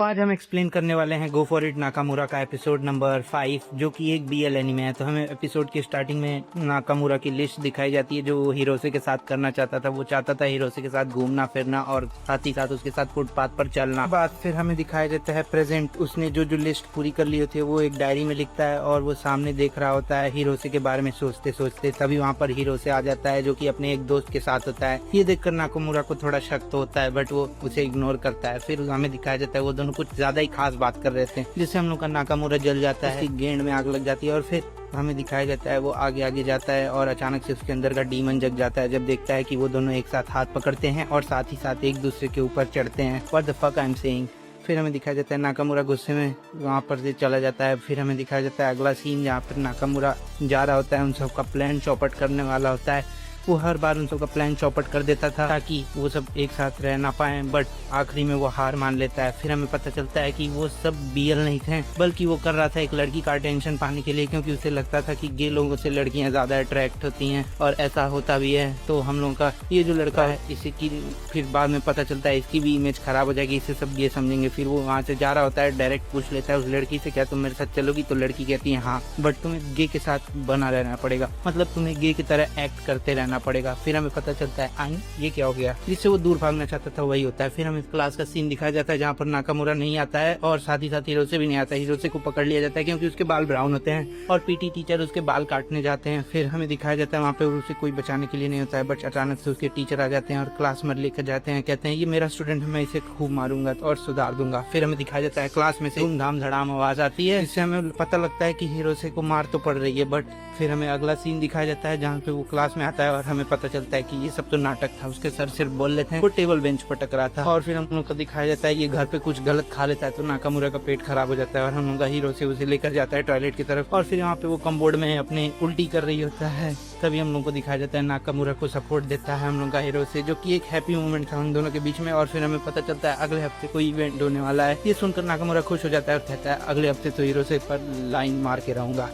तो आज हम एक्सप्लेन करने वाले हैं गो फॉर इट नाकामुरा का एपिसोड नंबर 5, जो कि एक बीएल एनीमे है। तो हमें एपिसोड की स्टार्टिंग में नाकामुरा की लिस्ट दिखाई जाती है जो वो हिरोसे के साथ करना चाहता था। वो चाहता था हिरोसे के साथ घूमना फिरना और साथ ही साथ उसके साथ फुटपाथ पर चलना। बाद फिर हमें दिखाया जाता है प्रेजेंट। उसने जो लिस्ट पूरी कर ली होती है वो एक डायरी में लिखता है और वो सामने देख रहा होता है हिरोसे के बारे में सोचते सोचते। तभी वहाँ पर हिरोसे आ जाता है जो कि अपने एक दोस्त के साथ होता है। ये देखकर नाकामुरा को थोड़ा शक तो होता है बट वो उसे इग्नोर करता है। फिर हमें दिखाया जाता है वो दोनों कुछ ज्यादा ही खास बात कर रहे थे, जिससे हम लोग का नाकामुरा जल जाता है, उसकी गेंद में आग लग जाती है। और फिर हमें दिखाया जाता है वो आगे आगे जाता है और अचानक से उसके अंदर का डीमन जग जाता है जब देखता है कि वो दोनों एक साथ हाथ पकड़ते हैं और साथ ही साथ एक दूसरे के ऊपर चढ़ते हैं। What the fuck I am saying. फिर हमें दिखाया जाता है नाकामुरा गुस्से में वहाँ पर से चला जाता है। फिर हमें दिखाया जाता है अगला सीन जहाँ पर नाकामुरा जा रहा होता है, उन सबका प्लान चौपट करने वाला होता है। वो हर बार उन सबका प्लान चौपट कर देता था ताकि वो सब एक साथ रह ना पाए, बट आखिरी में वो हार मान लेता है। फिर हमें पता चलता है कि वो सब बीएल नहीं थे, बल्कि वो कर रहा था एक लड़की का अटेंशन पाने के लिए, क्योंकि उसे लगता था कि गे लोगों से लड़कियां ज्यादा अट्रैक्ट होती हैं और ऐसा होता भी है। तो हम लोगों का ये जो लड़का है इसी की फिर बाद में पता चलता है इसकी भी इमेज खराब हो जाएगी, इसे सब गे समझेंगे। फिर वो वहाँ से जा रहा होता है, डायरेक्ट पूछ लेता है उस लड़की से क्या तुम मेरे साथ चलोगी? तो लड़की कहती है हाँ, बट तुम्हें गे के साथ बना रहना पड़ेगा, मतलब तुम्हें गे की तरह एक्ट करते रहना पड़ेगा। फिर हमें पता चलता है आई ये क्या हो गया, जिससे वो दूर भागना चाहता था वही होता है। फिर हमें क्लास का सीन दिखाया जाता है जहाँ पर नाकामुरा नहीं आता है और साथ ही साथ हिरोसे भी नहीं आता है। हिरोसे को पकड़ लिया जाता है क्योंकि उसके बाल ब्राउन होते हैं और पीटी टीचर उसके बाल काटने जाते हैं। फिर हमें दिखाया जाता है वहाँ पे उसे कोई बचाने के लिए नहीं होता है, बट अचानक से उसके टीचर आ जाते हैं और क्लास में लेकर जाते हैं। कहते हैं ये मेरा स्टूडेंट है, मैं इसे खूब मारूंगा और सुधार दूंगा। फिर हमें दिखाया जाता है क्लास में से धूमधाम धड़ाम आवाज आती है, जिससे हमें पता लगता है कि हिरोसे को मार तो पड़ रही है। बट फिर हमें अगला सीन दिखाया जाता है जहाँ पे वो क्लास में आता है और हमें पता चलता है कि ये सब तो नाटक था। उसके सर सिर्फ बोल लेते हैं, वो टेबल बेंच पर टकरा था। और फिर हम लोग को दिखाया जाता है ये घर पे कुछ गलत खा लेता है तो नाकामुरा का पेट खराब हो जाता है और हम लोग का हीरो से उसे लेकर जाता है टॉयलेट की तरफ। और फिर यहाँ पे वो कम्बोर्ड में अपने उल्टी कर रही होता है, तभी हम लोग को दिखाया जाता है नाकामुरा को सपोर्ट देता है हम लोग का हीरो से, जो कि एक हैप्पी मोमेंट था उन दोनों के बीच में। और फिर हमें पता चलता है अगले हफ्ते कोई इवेंट होने वाला है। ये सुनकर नाकामुरा खुश हो जाता है और कहता है अगले हफ्ते तो हीरो से पर लाइन मार के रहूंगा।